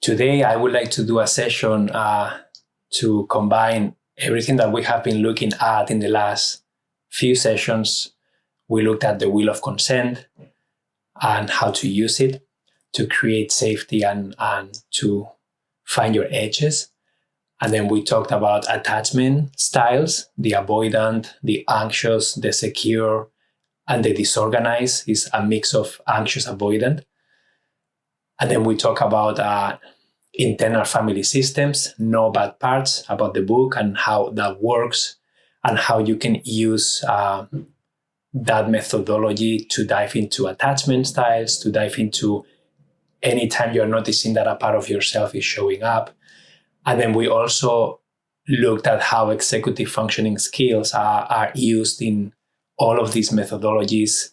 Today, I would like to do a session to combine everything that we have been looking at in the last few sessions. We looked at the wheel of consent and how to use it to create safety and to find your edges. And then we talked about attachment styles, the avoidant, the anxious, the secure, and the disorganized is a mix of anxious avoidant. And then we talk about internal family systems, no bad parts, about the book and how that works and how you can use that methodology to dive into attachment styles, to dive into anytime you're noticing that a part of yourself is showing up. And then we also looked at how executive functioning skills are used in all of these methodologies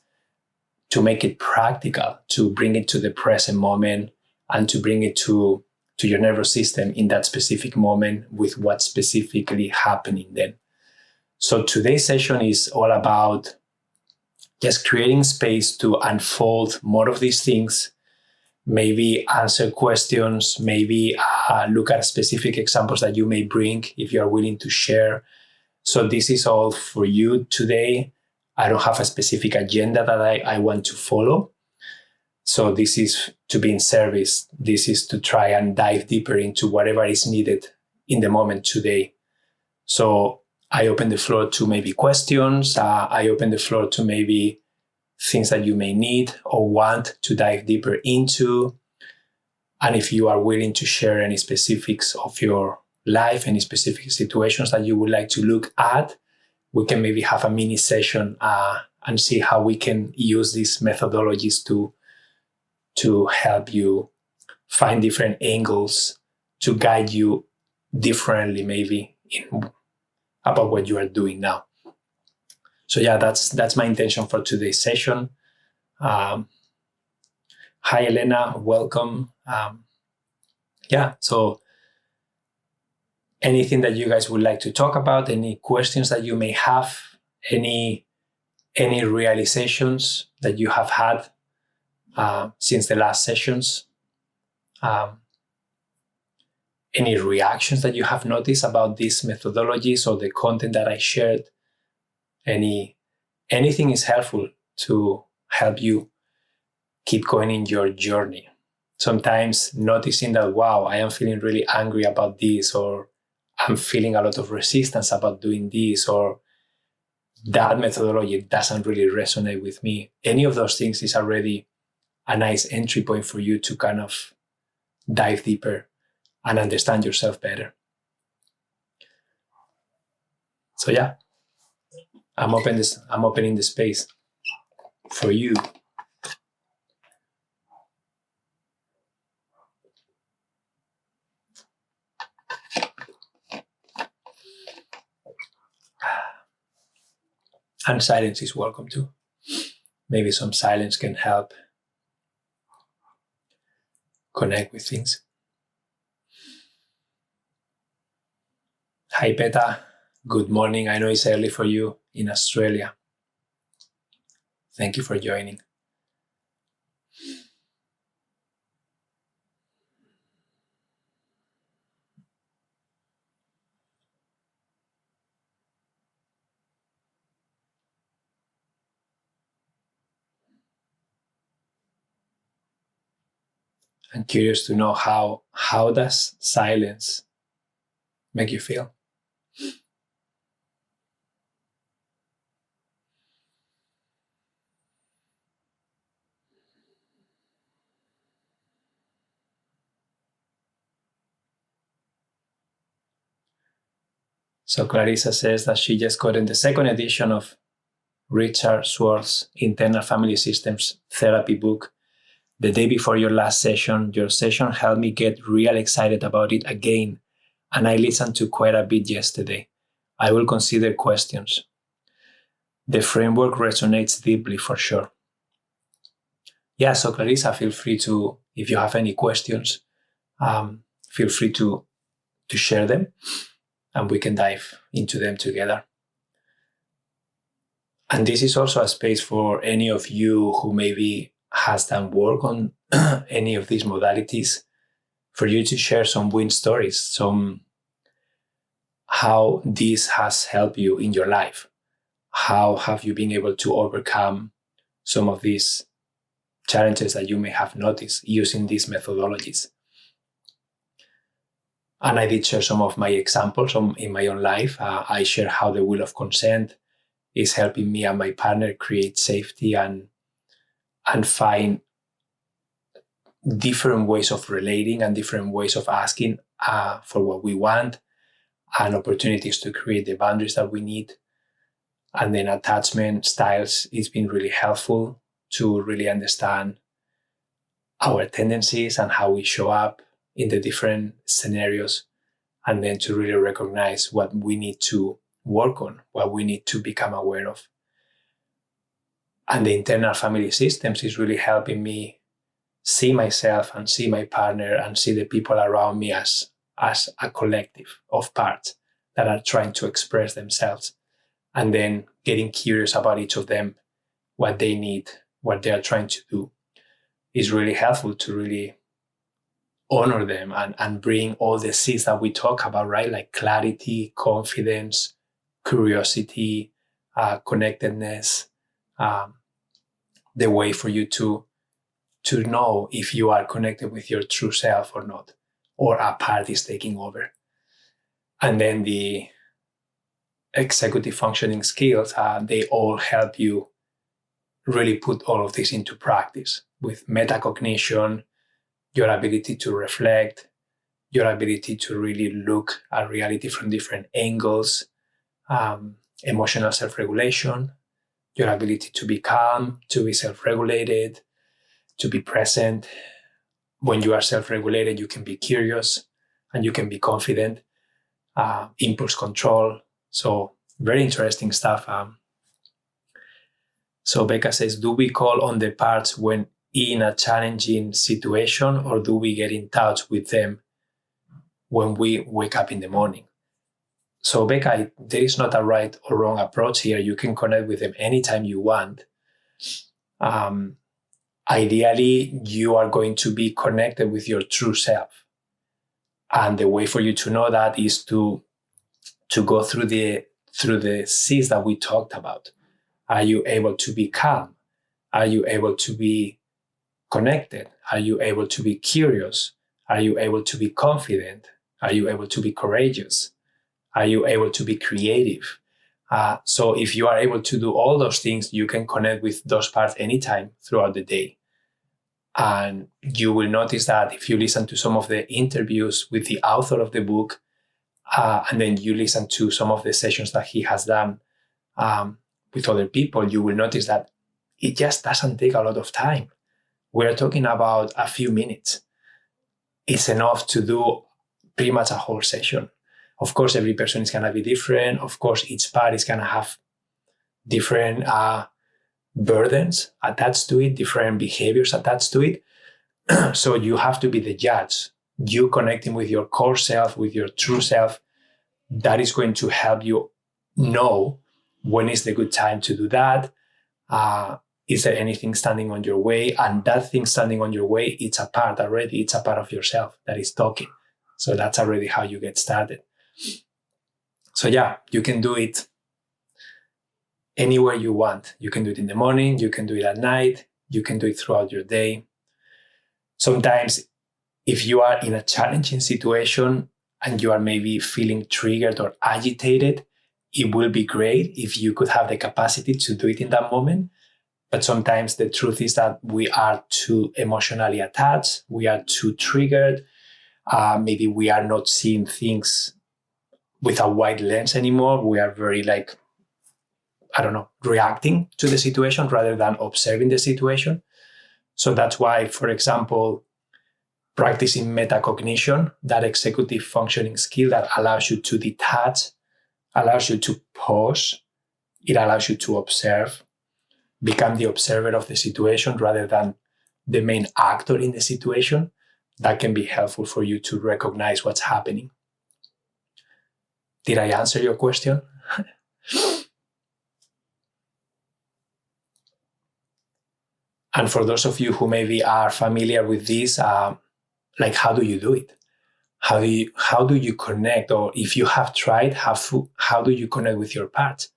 to make it practical, to bring it to the present moment and to bring it to your nervous system in that specific moment with what's specifically happening then. So today's session is all about just creating space to unfold more of these things, maybe answer questions, maybe look at specific examples that you may bring if you are willing to share. So this is all for you today. I don't have a specific agenda that I want to follow. So this is to be in service. This is to try and dive deeper into whatever is needed in the moment today. So I open the floor to maybe questions. I open the floor to maybe things that you may need or want to dive deeper into. And if you are willing to share any specifics of your life, any specific situations that you would like to look at, we can maybe have a mini session and see how we can use these methodologies to help you find different angles to guide you differently maybe about what you are doing now. So yeah, that's my intention for today's session. Hi, Elena, welcome. So anything that you guys would like to talk about, any questions that you may have, any realizations that you have had since the last sessions, any reactions that you have noticed about these methodologies or the content that I shared, anything is helpful to help you keep going in your journey. Sometimes noticing that, wow, I am feeling really angry about this, or I'm feeling a lot of resistance about doing this, or that methodology doesn't really resonate with me. Any of those things is already a nice entry point for you to kind of dive deeper and understand yourself better. So yeah, I'm opening the space for you. And silence is welcome too. Maybe some silence can help connect with things. Hi, Peta. Good morning. I know it's early for you in Australia. Thank you for joining. I'm curious to know how does silence make you feel? So Clarissa says that she just got in the second edition of Richard Schwartz's Internal Family Systems Therapy book the day before your last session. Your session helped me get real excited about it again, and I listened to quite a bit yesterday. I will consider questions. The framework resonates deeply for sure. Yeah, so Clarissa, feel free to, if you have any questions, feel free to share them and we can dive into them together. And this is also a space for any of you who maybe has done work on any of these modalities. for you to share some win stories, some how this has helped you in your life. How have you been able to overcome some of these challenges that you may have noticed using these methodologies? And I did share some of my examples in my own life. I share how the wheel of consent is helping me and my partner create safety and find different ways of relating and different ways of asking for what we want, and opportunities to create the boundaries that we need. And then attachment styles, it's been really helpful to really understand our tendencies and how we show up in the different scenarios, and then to really recognize what we need to work on, what we need to become aware of. And the internal family systems is really helping me see myself and see my partner and see the people around me as a collective of parts that are trying to express themselves, and then getting curious about each of them, what they need, what they are trying to do, is really helpful to really honor them and bring all the C's that we talk about, right? Like clarity, confidence, curiosity, connectedness, the way for you to know if you are connected with your true self or not, or a part is taking over. And then the executive functioning skills, they all help you really put all of this into practice with metacognition, your ability to reflect, your ability to really look at reality from different angles, emotional self-regulation, your ability to be calm, to be self-regulated, to be present. When you are self-regulated, you can be curious and you can be confident, impulse control. So very interesting stuff. So Becca says, do we call on the parts when in a challenging situation, or do we get in touch with them when we wake up in the morning? So Becca, there is not a right or wrong approach here. You can connect with them anytime you want. Ideally, you are going to be connected with your true self. And the way for you to know that is to go through the C's that we talked about. Are you able to be calm? Are you able to be connected? Are you able to be curious? Are you able to be confident? Are you able to be courageous? Are you able to be creative? So if you are able to do all those things, you can connect with those parts anytime throughout the day. And you will notice that if you listen to some of the interviews with the author of the book, and then you listen to some of the sessions that he has done with other people, you will notice that it just doesn't take a lot of time. We're talking about a few minutes. It's enough to do pretty much a whole session. Of course, every person is going to be different. Of course, each part is going to have different burdens attached to it, different behaviors attached to it. So you have to be the judge. You connecting with your core self, with your true self, that is going to help you know when is the good time to do that. Is there anything standing on your way? And that thing standing on your way, it's a part already. It's a part of yourself that is talking. So that's already how you get started. So yeah, you can do it anywhere you want. You can do it in the morning. You can do it at night. You can do it throughout your day. Sometimes if you are in a challenging situation and you are maybe feeling triggered or agitated, it will be great if you could have the capacity to do it in that moment. But sometimes the truth is that we are too emotionally attached. We are too triggered. Maybe we are not seeing things with a wide lens anymore. We are very reacting to the situation rather than observing the situation. So that's why, for example, practicing metacognition, that executive functioning skill that allows you to detach, allows you to pause, it allows you to observe, become the observer of the situation rather than the main actor in the situation. That can be helpful for you to recognize what's happening. Did I answer your question? And for those of you who maybe are familiar with this, like, how do you do it? How do you connect? Or if you have tried, how do you connect with your parts?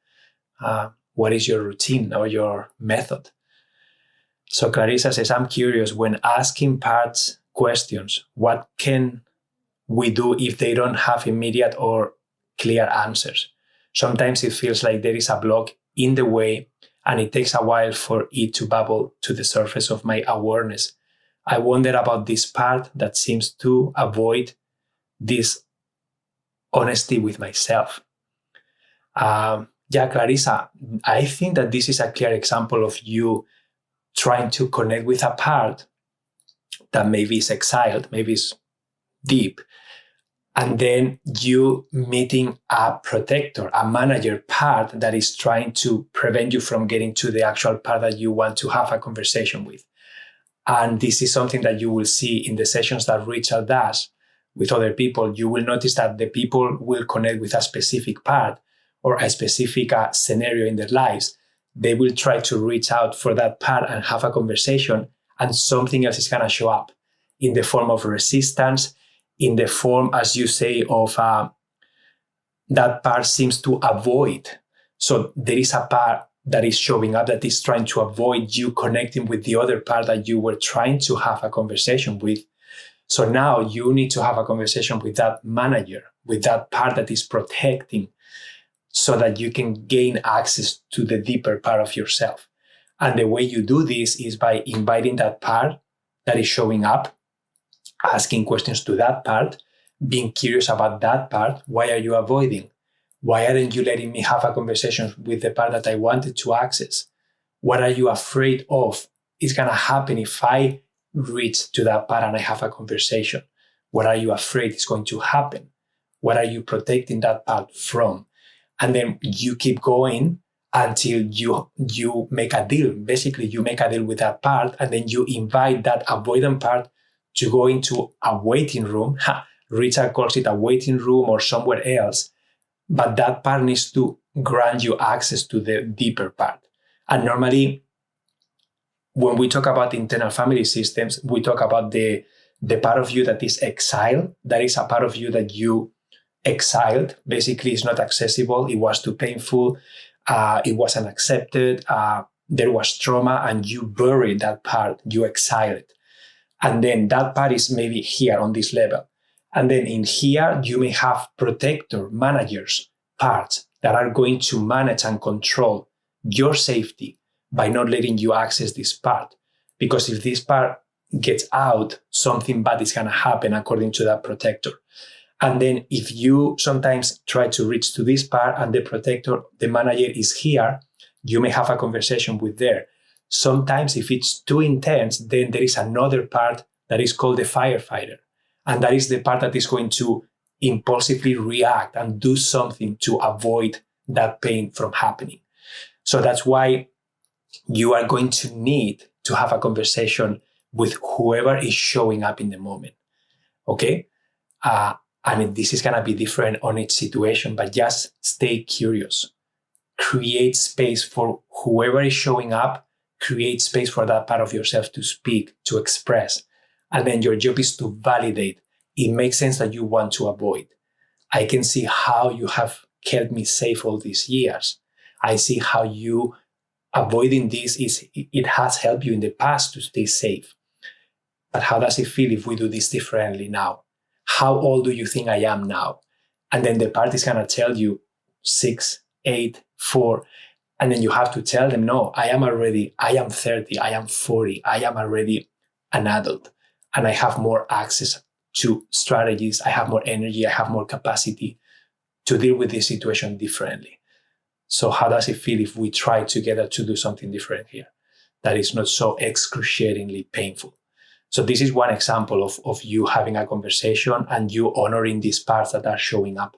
What is your routine or your method? So Clarissa says, I'm curious, when asking parts questions, what can we do if they don't have immediate or clear answers? Sometimes it feels like there is a block in the way, and it takes a while for it to bubble to the surface of my awareness. I wonder about this part that seems to avoid this honesty with myself. Clarissa, I think that this is a clear example of you trying to connect with a part that maybe is exiled, maybe is deep, and then you meeting a protector, a manager part that is trying to prevent you from getting to the actual part that you want to have a conversation with. And this is something that you will see in the sessions that Richard does with other people. You will notice that the people will connect with a specific part or a specific scenario in their lives. They will try to reach out for that part and have a conversation, and something else is going to show up in the form of resistance, in the form, as you say, of that part seems to avoid. So there is a part that is showing up that is trying to avoid you connecting with the other part that you were trying to have a conversation with. So now you need to have a conversation with that manager, with that part that is protecting, so that you can gain access to the deeper part of yourself. And the way you do this is by inviting that part that is showing up, asking questions to that part, being curious about that part. Why are you avoiding? Why aren't you letting me have a conversation with the part that I wanted to access? What are you afraid of is going to happen if I reach to that part and I have a conversation? What are you afraid is going to happen? What are you protecting that part from? And then you keep going until you make a deal. Basically, you make a deal with that part, and then you invite that avoidant part to go into a waiting room. Richard calls it a waiting room or somewhere else. But that part needs to grant you access to the deeper part. And normally, when we talk about internal family systems, we talk about the part of you that is exiled. That is a part of you that you exiled. Basically, it's not accessible. It was too painful. It wasn't accepted. There was trauma, and you buried that part. You exiled it. And then that part is maybe here on this level. And then in here, you may have protector, managers, parts that are going to manage and control your safety by not letting you access this part. Because if this part gets out, something bad is going to happen according to that protector. And then if you sometimes try to reach to this part and the protector, the manager is here, you may have a conversation with there. Sometimes if it's too intense, then there is another part that is called the firefighter. And that is the part that is going to impulsively react and do something to avoid that pain from happening. So that's why you are going to need to have a conversation with whoever is showing up in the moment. Okay? This is going to be different on each situation, but just stay curious. Create space for whoever is showing up. Create space for that part of yourself to speak, to express. And then your job is to validate. It makes sense that you want to avoid. I can see how you have kept me safe all these years. I see how you avoiding this it has helped you in the past to stay safe. But how does it feel if we do this differently now? How old do you think I am now? And then the part is going to tell you 6, 8, 4. And then you have to tell them, no, I am 30, I am 40, I am already an adult. And I have more access to strategies. I have more energy. I have more capacity to deal with this situation differently. So how does it feel if we try together to do something different here that is not so excruciatingly painful? So this is one example of you having a conversation and you honoring these parts that are showing up.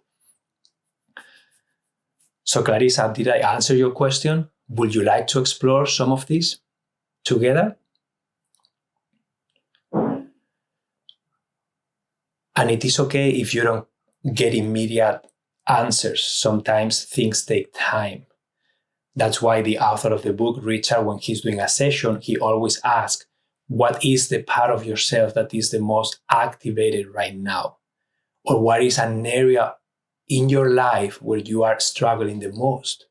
So Clarissa, did I answer your question? Would you like to explore some of these together? And it is okay if you don't get immediate answers. Sometimes things take time. That's why the author of the book, Richard, when he's doing a session, he always asks, what is the part of yourself that is the most activated right now? Or what is an area in your life where you are struggling the most?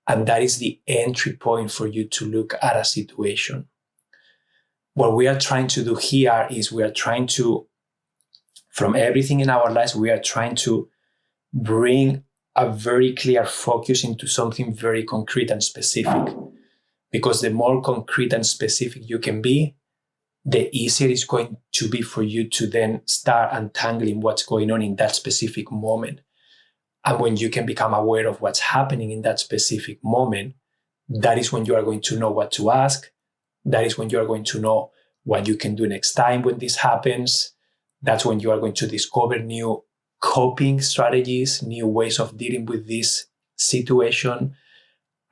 And that is the entry point for you to look at a situation. What we are trying to do here is we are trying to, from everything in our lives, we are trying to bring a very clear focus into something very concrete and specific. Because the more concrete and specific you can be, the easier it's going to be for you to then start untangling what's going on in that specific moment. And when you can become aware of what's happening in that specific moment, that is when you are going to know what to ask. That is when you are going to know what you can do next time when this happens. That's when you are going to discover new coping strategies, new ways of dealing with this situation.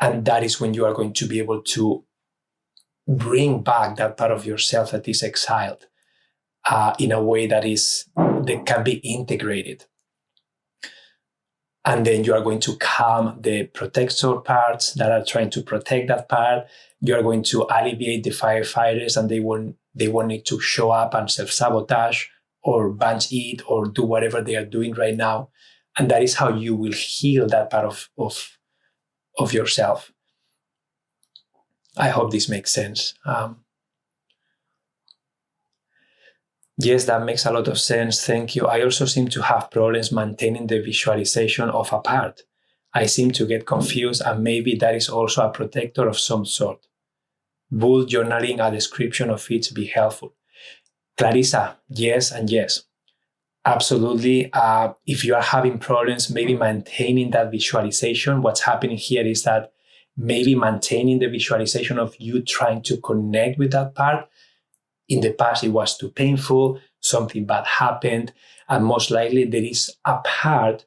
And that is when you are going to be able to bring back that part of yourself that is exiled in a way that can be integrated. And then you are going to calm the protector parts that are trying to protect that part. You are going to alleviate the firefighters, and they won't need to show up and self-sabotage or binge eat or do whatever they are doing right now. And that is how you will heal that part of yourself. I hope this makes sense. Yes, that makes a lot of sense. Thank you. I also seem to have problems maintaining the visualization of a part. I seem to get confused, and maybe that is also a protector of some sort. Would journaling a description of it be helpful? Clarissa, yes and yes. Absolutely. If you are having problems, maybe maintaining that visualization, what's happening here is that maybe maintaining the visualization of you trying to connect with that part. In the past, it was too painful, something bad happened, and most likely there is a part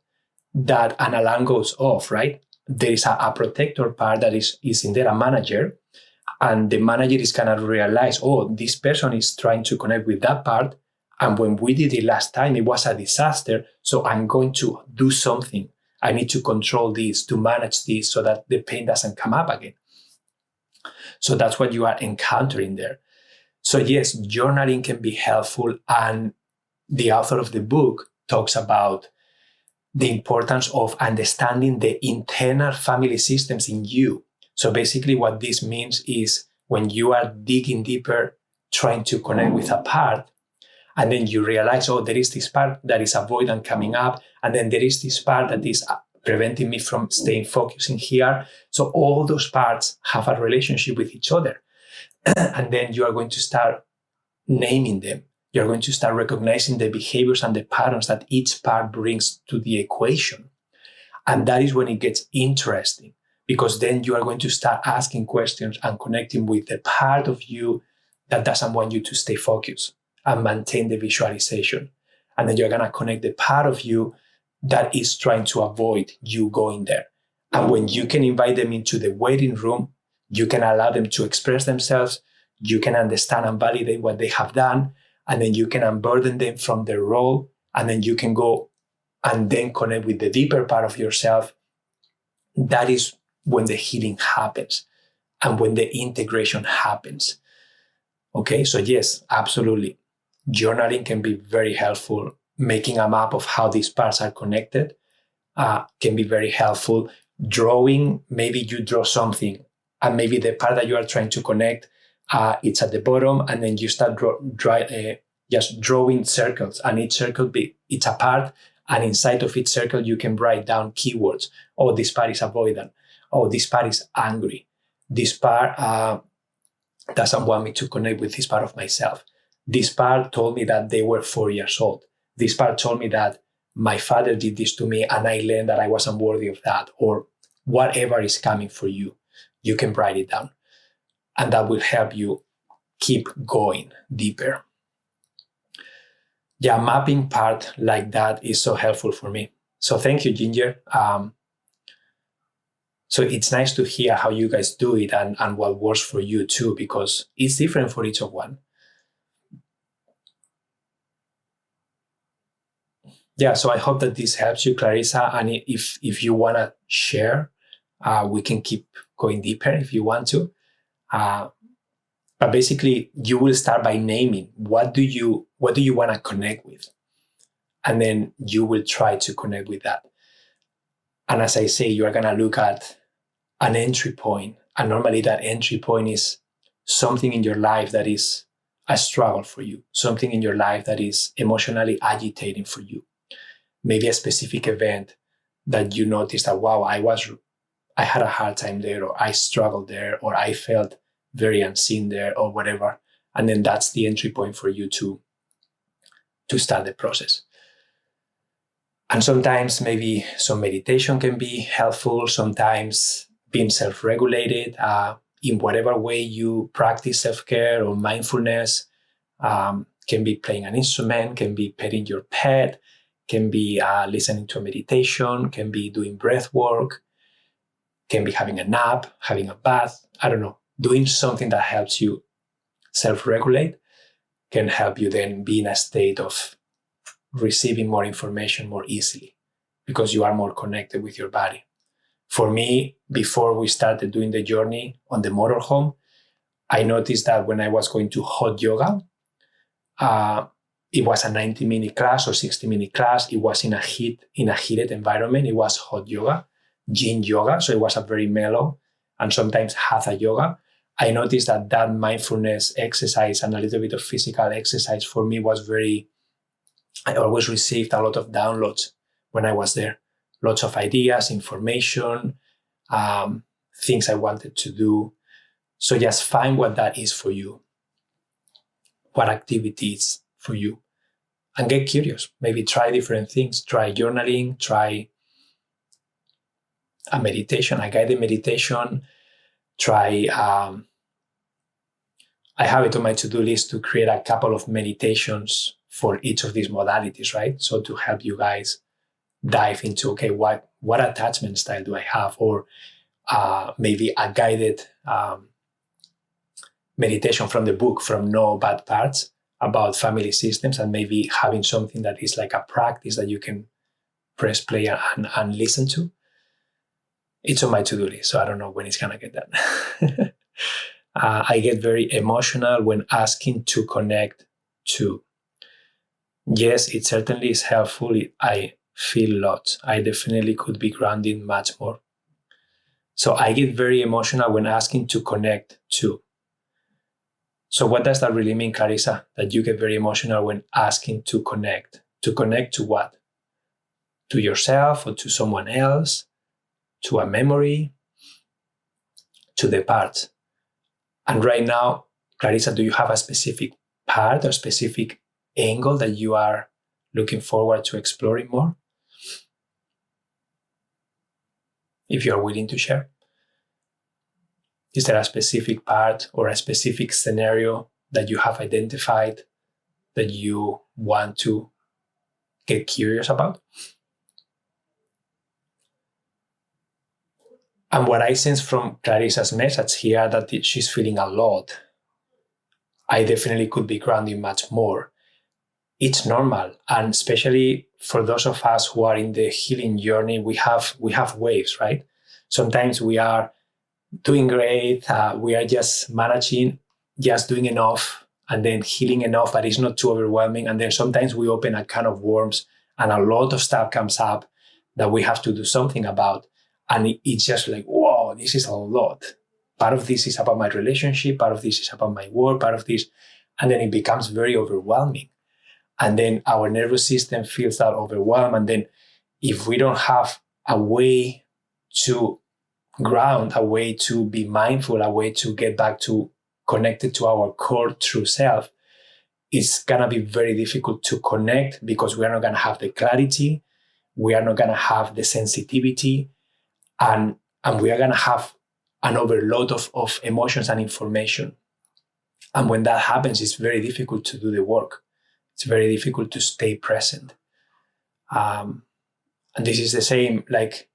that an alarm goes off, right? There is a protector part that is in there, a manager, and the manager is going to realize, oh, this person is trying to connect with that part, and when we did it last time, it was a disaster, so I'm going to do something. I need to control this, to manage this, so that the pain doesn't come up again. So that's what you are encountering there. So yes, journaling can be helpful, and the author of the book talks about the importance of understanding the internal family systems in you. So basically what this means is when you are digging deeper, trying to connect with a part, and then you realize, oh, there is this part that is avoidant coming up, and then there is this part that is preventing me from staying focused in here. So all those parts have a relationship with each other. And then you are going to start naming them. You're going to start recognizing the behaviors and the patterns that each part brings to the equation. And that is when it gets interesting, because then you are going to start asking questions and connecting with the part of you that doesn't want you to stay focused and maintain the visualization. And then you're going to connect the part of you that is trying to avoid you going there. And when you can invite them into the waiting room, you can allow them to express themselves, you can understand and validate what they have done, and then you can unburden them from their role, and then you can go and then connect with the deeper part of yourself. That is when the healing happens and when the integration happens. Okay, so yes, absolutely. Journaling can be very helpful. Making a map of how these parts are connected can be very helpful. Drawing, maybe you draw something, and maybe the part that you are trying to connect, it's at the bottom, and then you start just drawing circles, and each circle it's a part, and inside of each circle you can write down keywords. Oh, this part is avoidant. Oh, this part is angry. This part doesn't want me to connect with this part of myself. This part told me that they were 4 years old. This part told me that my father did this to me and I learned that I wasn't worthy of that, or whatever is coming for you. You can write it down, and that will help you keep going deeper. Yeah, mapping part like that is so helpful for me. So thank you, Ginger. So it's nice to hear how you guys do it and what works for you too, because it's different for each of one. Yeah, so I hope that this helps you, Clarissa. And if you want to share, we can keep going deeper if you want to. But basically, you will start by naming what do you want to connect with, and then you will try to connect with that. And as I say, you are going to look at an entry point, and normally that entry point is something in your life that is a struggle for you, something in your life that is emotionally agitating for you. Maybe a specific event that you noticed that, wow, I had a hard time there, or I struggled there, or I felt very unseen there, or whatever. And then that's the entry point for you to start the process. And sometimes maybe some meditation can be helpful. Sometimes being self-regulated in whatever way you practice self-care or mindfulness, can be playing an instrument, can be petting your pet, can be listening to a meditation, can be doing breath work, can be having a nap, having a bath, I don't know. Doing something that helps you self-regulate can help you then be in a state of receiving more information more easily because you are more connected with your body. For me, before we started doing the journey on the motorhome, I noticed that when I was going to hot yoga, it was a 90-minute class or 60-minute class. It was in a heated environment. It was hot yoga, yin yoga. So it was a very mellow and sometimes hatha yoga. I noticed that mindfulness exercise and a little bit of physical exercise for me was I always received a lot of downloads when I was there. Lots of ideas, information, things I wanted to do. So just find what that is for you. What activities for you, and get curious. Maybe try different things. Try journaling, try a meditation, a guided meditation. Try, I have it on my to-do list to create a couple of meditations for each of these modalities, right? So to help you guys dive into, okay, what attachment style do I have? Or maybe a guided meditation from the book, From No Bad Parts, about family systems, and maybe having something that is like a practice that you can press play and listen to. It's on my to-do list, so I don't know when it's going to get done. I get very emotional when asking to connect to. Yes, it certainly is helpful. I feel lots. I definitely could be grounding much more. So I get very emotional when asking to connect to. So what does that really mean, Clarissa? That you get very emotional when asking to connect? To connect to what? To yourself or to someone else? To a memory? To the part? And right now, Clarissa, do you have a specific part or specific angle that you are looking forward to exploring more? If you're willing to share. Is there a specific part or a specific scenario that you have identified that you want to get curious about? And what I sense from Clarissa's message here, that she's feeling a lot. I definitely could be grounding much more. It's normal. And especially for those of us who are in the healing journey, we have waves, right? Sometimes we are doing great. We are just managing, just doing enough, and then healing enough, but it's not too overwhelming. And then sometimes we open a can of worms and a lot of stuff comes up that we have to do something about. And it's just like, whoa, this is a lot. Part of this is about my relationship. Part of this is about my work. Part of this. And then it becomes very overwhelming. And then our nervous system feels that overwhelm. And then if we don't have a way to ground, a way to be mindful, a way to get back to connected to our core true self, it's going to be very difficult to connect because we are not going to have the clarity. We are not going to have the sensitivity. And we are going to have an overload of emotions and information. And when that happens, it's very difficult to do the work. It's very difficult to stay present. And this is the same, like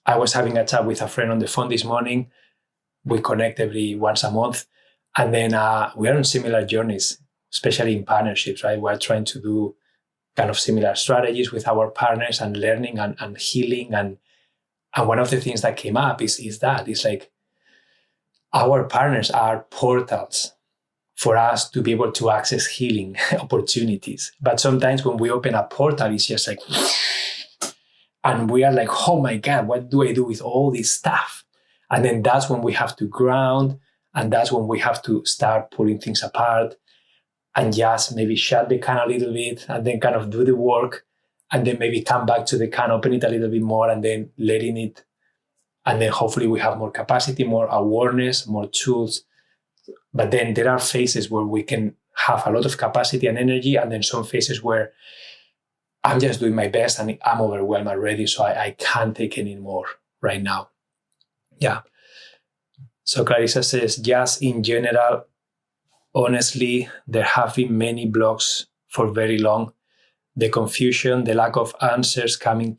I was having a chat with a friend on the phone this morning. We connect every once a month. And then we are on similar journeys, especially in partnerships, right? We're trying to do kind of similar strategies with our partners and learning and healing. And one of the things that came up is that it's like our partners are portals for us to be able to access healing opportunities. But sometimes when we open a portal, it's just like, and we are like, oh my God, what do I do with all this stuff? And then that's when we have to ground, and that's when we have to start pulling things apart and just maybe shut the can a little bit and then kind of do the work, and then maybe come back to the can, open it a little bit more, and then letting it. And then hopefully we have more capacity, more awareness, more tools. But then there are phases where we can have a lot of capacity and energy, and then some phases where I'm just doing my best and I'm overwhelmed already, so I can't take any more right now. Yeah. So Clarissa says, just in general, honestly, there have been many blocks for very long. The confusion, the lack of answers coming,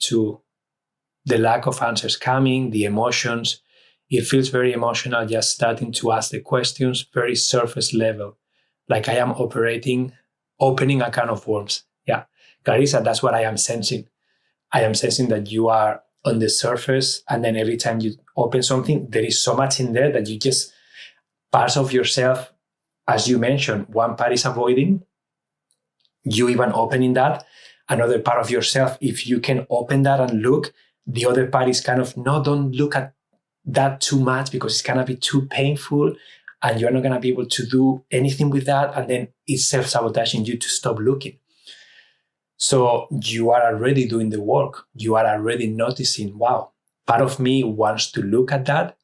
the emotions. It feels very emotional just starting to ask the questions, very surface level, like I am opening a can of worms. Yeah, Clarissa, that's what I am sensing. I am sensing that you are on the surface, and then every time you open something, there is so much in there that you just, parts of yourself, as you mentioned, one part is avoiding, you even opening that. Another part of yourself, if you can open that and look, the other part is kind of, no, don't look at that too much because it's going to be too painful and you're not going to be able to do anything with that. And then it's self-sabotaging you to stop looking. So you are already doing the work. You are already noticing, wow, part of me wants to look at that.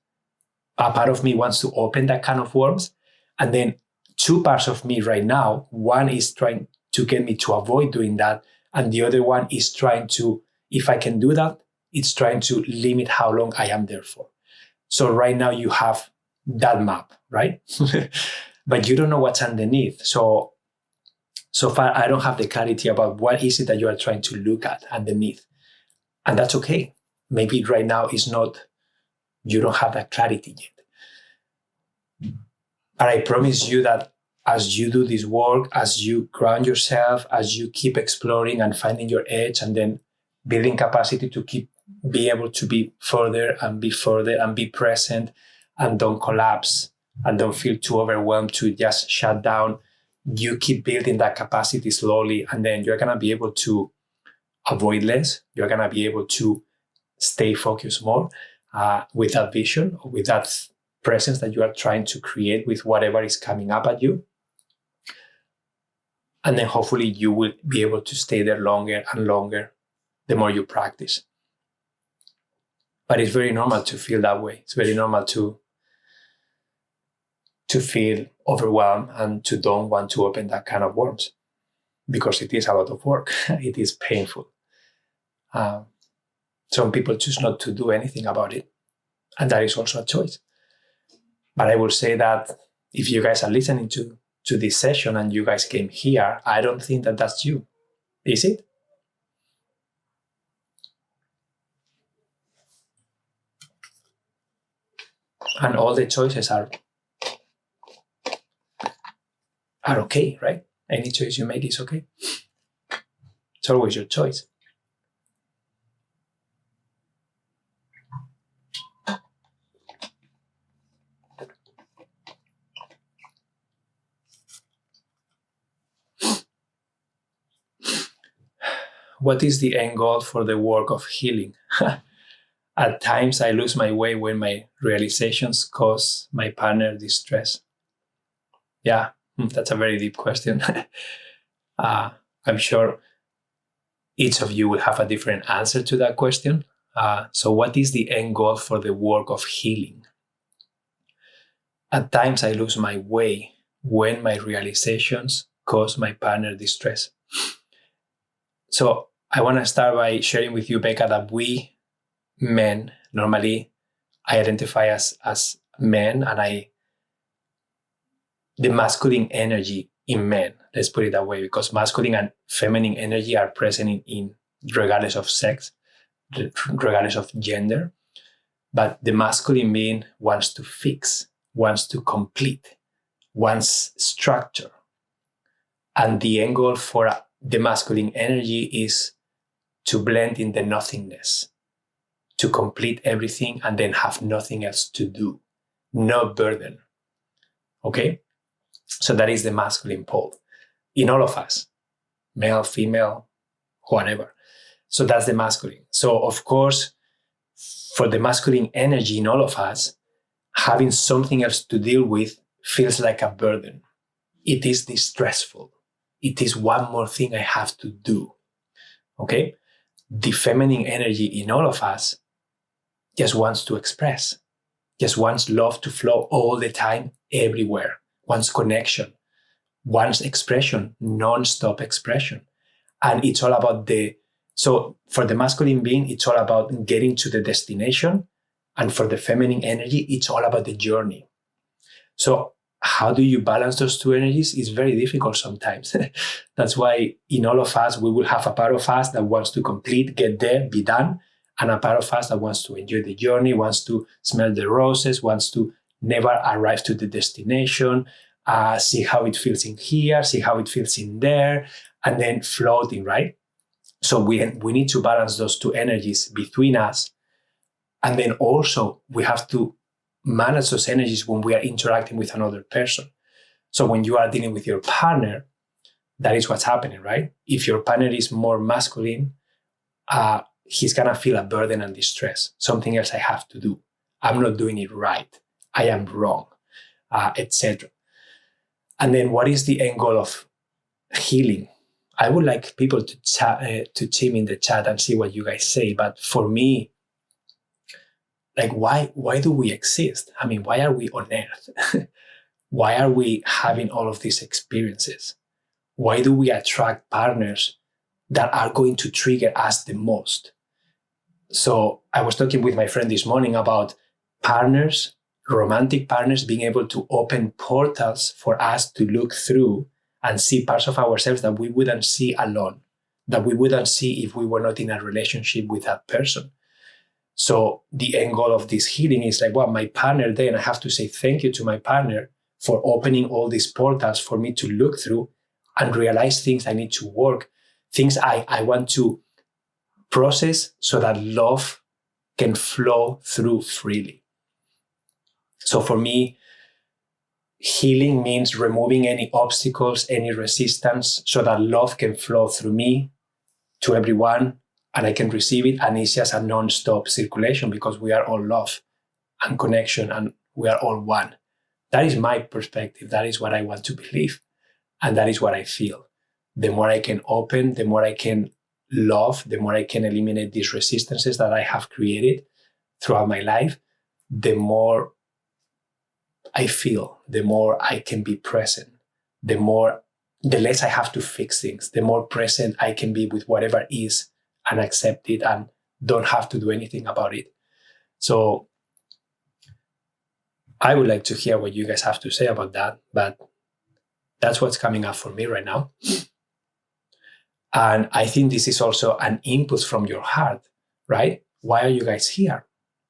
A part of me wants to open that can of worms. And then two parts of me right now, one is trying to get me to avoid doing that. And the other one is trying to, if I can do that, it's trying to limit how long I am there for. So right now you have that map, right? But you don't know what's underneath. So far, I don't have the clarity about what is it that you are trying to look at underneath. And that's okay. Maybe right now is not, you don't have that clarity yet. But I promise you that as you do this work, as you ground yourself, as you keep exploring and finding your edge, and then building capacity to be able to be further and be present, and don't collapse and don't feel too overwhelmed to just shut down. You keep building that capacity slowly, and then you're going to be able to avoid less. You're going to be able to stay focused more with that vision, with that presence that you are trying to create with whatever is coming up at you. And then hopefully you will be able to stay there longer and longer the more you practice. But it's very normal to feel that way. It's very normal to feel overwhelmed and to don't want to open that can of worms, because it is a lot of work. It is painful. Some people choose not to do anything about it, and that is also a choice. But I will say that if you guys are listening to this session and you guys came here, I don't think that that's you. Is it? And all the choices are okay, right? Any choice you make is okay. It's always your choice. What is the end goal for the work of healing? At times, I lose my way when my realizations cause my partner distress. Yeah, that's a very deep question. I'm sure each of you will have a different answer to that question. So what is the end goal for the work of healing? At times, I lose my way when my realizations cause my partner distress. So I want to start by sharing with you, Becca, that we men, normally I identify as men, and the masculine energy in men, let's put it that way, because masculine and feminine energy are present in regardless of sex, regardless of gender. But the masculine being wants to fix, wants to complete, wants structure. And the end goal for the masculine energy is to blend in the nothingness, to complete everything and then have nothing else to do, no burden. Okay? So that is the masculine pole in all of us, male, female, whatever. So that's the masculine. So of course, for the masculine energy in all of us, having something else to deal with feels like a burden. It is distressful. It is one more thing I have to do. Okay? The feminine energy in all of us just wants to express, just wants love to flow all the time, everywhere, wants connection, wants expression, non-stop expression. And it's all about so for the masculine being, it's all about getting to the destination. And for the feminine energy, it's all about the journey. So how do you balance those two energies? It's very difficult sometimes. That's why in all of us, we will have a part of us that wants to complete, get there, be done, and a part of us that wants to enjoy the journey, wants to smell the roses, wants to never arrive to the destination, see how it feels in here, see how it feels in there, and then floating, right? So we need to balance those two energies between us. And then also we have to manage those energies when we are interacting with another person. So when you are dealing with your partner, that is what's happening, right? If your partner is more masculine, he's going to feel a burden and distress. Something else I have to do. I'm not doing it right. I am wrong, etc. And then what is the end goal of healing? I would like people to team in the chat and see what you guys say. But for me, like, why do we exist? I mean, why are we on earth? Why are we having all of these experiences? Why do we attract partners that are going to trigger us the most? So I was talking with my friend this morning about partners, romantic partners, being able to open portals for us to look through and see parts of ourselves that we wouldn't see alone, that we wouldn't see if we were not in a relationship with that person. So the end goal of this healing is like, well, my partner, then I have to say thank you to my partner for opening all these portals for me to look through and realize things I need to work, things I want to process so that love can flow through freely. So for me, healing means removing any obstacles, any resistance, so that love can flow through me to everyone and I can receive it. And it's just a non-stop circulation because we are all love and connection and we are all one. That is my perspective. That is what I want to believe. And that is what I feel. The more I can open, the more I can love, the more I can eliminate these resistances that I have created throughout my life, the more I feel, the more I can be present, the less I have to fix things, the more present I can be with whatever is and accept it and don't have to do anything about it. So I would like to hear what you guys have to say about that, but that's what's coming up for me right now. And I think this is also an input from your heart, right? Why are you guys here?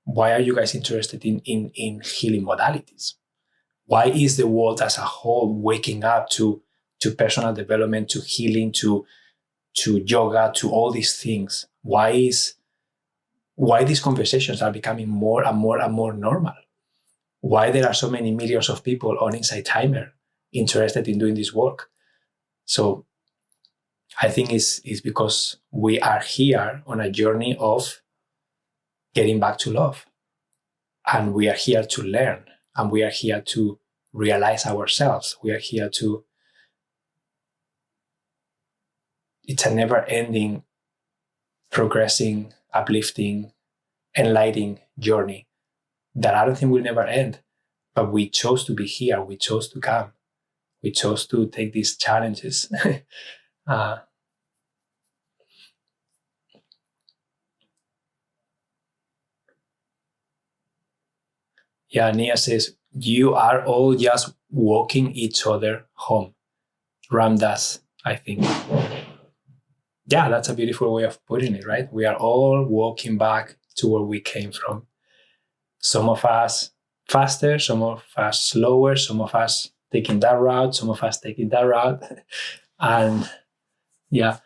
Why are you guys interested in healing modalities? Why is the world as a whole waking up to personal development, to healing, to yoga, to all these things? Why these conversations are becoming more and more and more normal? Why there are so many millions of people on Insight Timer interested in doing this work? So I think it's because we are here on a journey of getting back to love. And we are here to learn. And we are here to realize ourselves. We are here to... It's a never-ending, progressing, uplifting, enlightening journey that I don't think will never end. But we chose to be here. We chose to come. We chose to take these challenges. Yeah, Nia says, you are all just walking each other home. Ramdas, I think. Yeah, that's a beautiful way of putting it, right? We are all walking back to where we came from. Some of us faster, some of us slower, some of us taking that route, some of us taking that route. And yeah,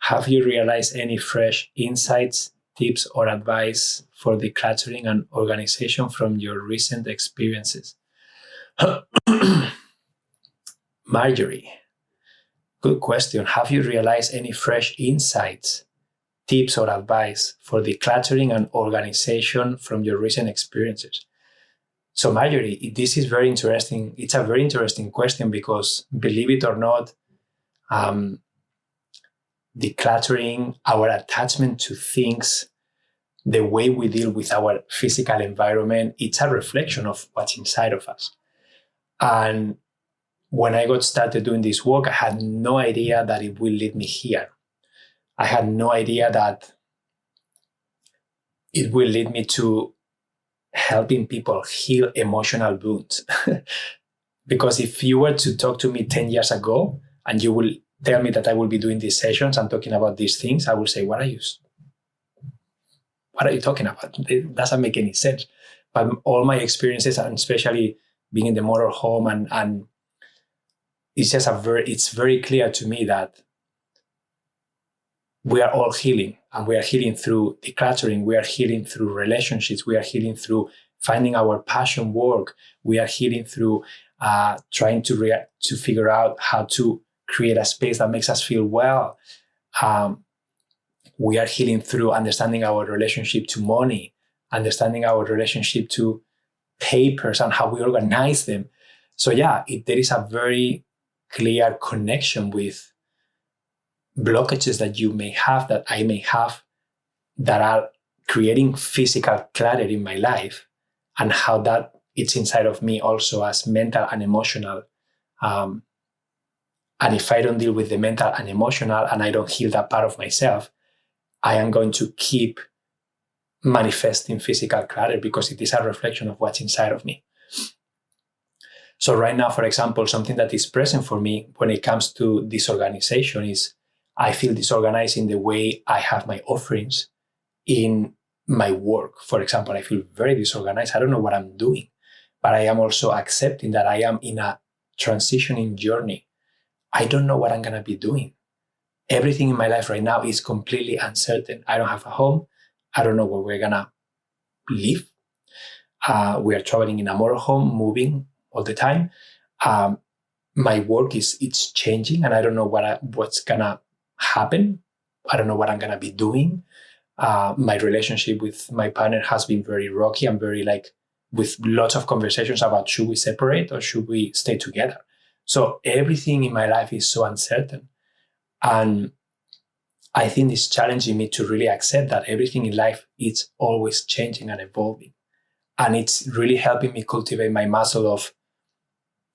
have you realized any fresh insights, tips, or advice for decluttering and organization from your recent experiences? Marjorie, good question. Have you realized any fresh insights, tips, or advice for decluttering and organization from your recent experiences? So Marjorie, this is very interesting. It's a very interesting question because, believe it or not, decluttering, our attachment to things, the way we deal with our physical environment, it's a reflection of what's inside of us. And when I got started doing this work, I had no idea that it will lead me here. I had no idea that it will lead me to helping people heal emotional wounds. Because if you were to talk to me 10 years ago and you will tell me that I will be doing these sessions and talking about these things, I will say, what are you talking about? It doesn't make any sense. But all my experiences, and especially being in the motorhome, and it's just it's very clear to me that we are all healing, and we are healing through decluttering. We are healing through relationships. We are healing through finding our passion work. We are healing through trying to figure out how to create a space that makes us feel well. We are healing through understanding our relationship to money, understanding our relationship to papers and how we organize them. So yeah, there is a very clear connection with blockages that you may have, that I may have, that are creating physical clutter in my life, and how that it's inside of me also as mental and emotional. And if I don't deal with the mental and emotional, and I don't heal that part of myself, I am going to keep manifesting physical clutter because it is a reflection of what's inside of me. So right now, for example, something that is present for me when it comes to disorganization is I feel disorganized in the way I have my offerings in my work. For example, I feel very disorganized. I don't know what I'm doing, but I am also accepting that I am in a transitioning journey. I don't know what I'm going to be doing. Everything in my life right now is completely uncertain. I don't have a home. I don't know where we're going to live. We are traveling in a motorhome, moving all the time. My work it's changing, and I don't know what's going to happen. I don't know what I'm going to be doing. My relationship with my partner has been very rocky and very with lots of conversations about should we separate or should we stay together. So everything in my life is so uncertain. And I think it's challenging me to really accept that everything in life is always changing and evolving. And it's really helping me cultivate my muscle of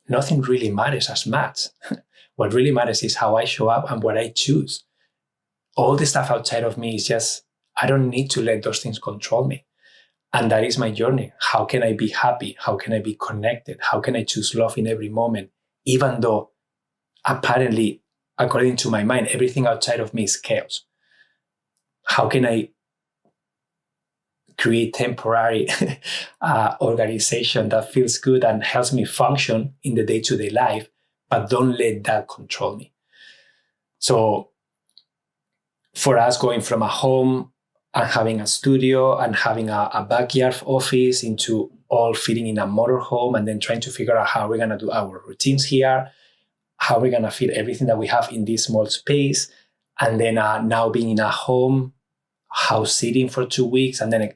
nothing really matters as much. What really matters is how I show up and what I choose. All the stuff outside of me is just, I don't need to let those things control me. And that is my journey. How can I be happy? How can I be connected? How can I choose love in every moment? Even though apparently, according to my mind, everything outside of me is chaos. How can I create temporary organization that feels good and helps me function in the day-to-day life, but don't let that control me? So for us, going from a home and having a studio and having a backyard office into all fitting in a motorhome, and then trying to figure out how we're going to do our routines here, how we're going to fit everything that we have in this small space, and then now being in a home, house sitting for 2 weeks, and then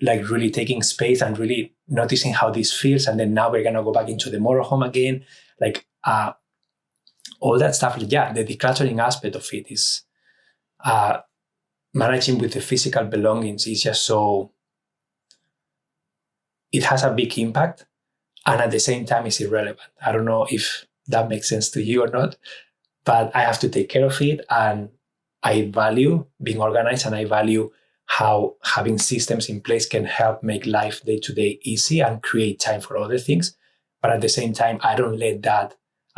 really taking space and really noticing how this feels, and then now we're going to go back into the motorhome again. All that stuff, yeah, the decluttering aspect of it is managing with the physical belongings is just so, it has a big impact, and at the same time it's irrelevant. I don't know if that makes sense to you or not, but I have to take care of it, and I value being organized, and I value how having systems in place can help make life day-to-day easy and create time for other things. But at the same time, I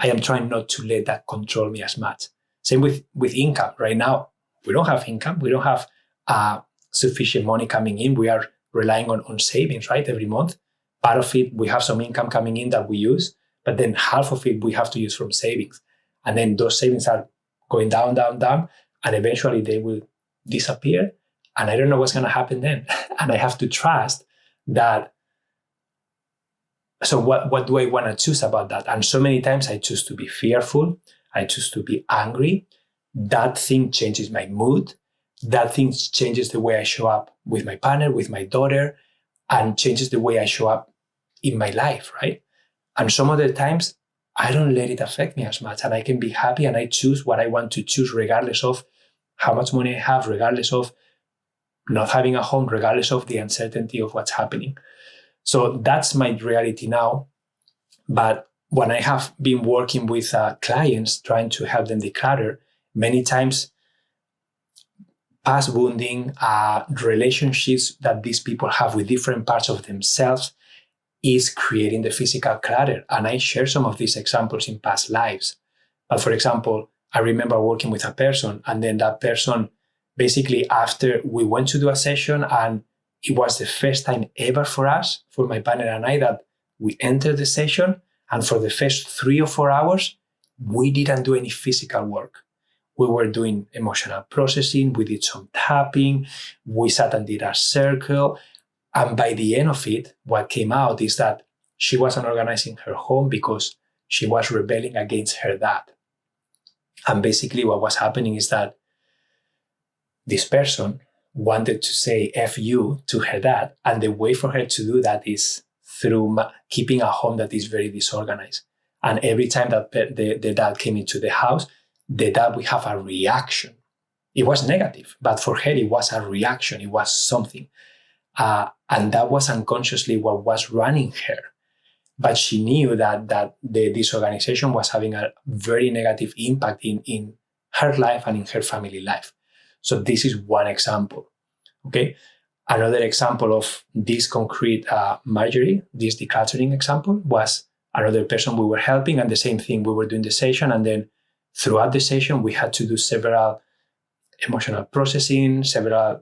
am trying not to let that control me as much. Same with income. Right now, we don't have income. We don't have sufficient money coming in. We are relying on savings, right? Every month. Part of it, we have some income coming in that we use, but then half of it we have to use from savings. And then those savings are going down, down, down, and eventually they will disappear. And I don't know what's going to happen then. And I have to trust that So what do I want to choose about that? And so many times I choose to be fearful. I choose to be angry. That thing changes my mood. That thing changes the way I show up with my partner, with my daughter, and changes the way I show up in my life, right? And some other times I don't let it affect me as much, and I can be happy and I choose what I want to choose regardless of how much money I have, regardless of not having a home, regardless of the uncertainty of what's happening. So that's my reality now. But when I have been working with clients trying to help them declutter, many times past wounding, relationships that these people have with different parts of themselves is creating the physical clutter. And I share some of these examples in past lives. But for example, I remember working with a person, and then that person, basically after we went to do a session, and it was the first time ever for us, for my partner and I, that we entered the session, and for the first 3 or 4 hours, we didn't do any physical work. We were doing emotional processing, we did some tapping, we sat and did a circle. And by the end of it, what came out is that she wasn't organizing her home because she was rebelling against her dad. And basically what was happening is that this person wanted to say F you to her dad. And the way for her to do that is through keeping a home that is very disorganized. And every time that the dad came into the house, the dad would have a reaction. It was negative, but for her, it was a reaction. It was something. And that was unconsciously what was running her. But she knew that the disorganization was having a very negative impact in her life and in her family life. So this is one example. Okay. Another example of this concrete Marjorie, this decluttering example, was another person we were helping, and the same thing, we were doing the session, and then throughout the session, we had to do several emotional processing, several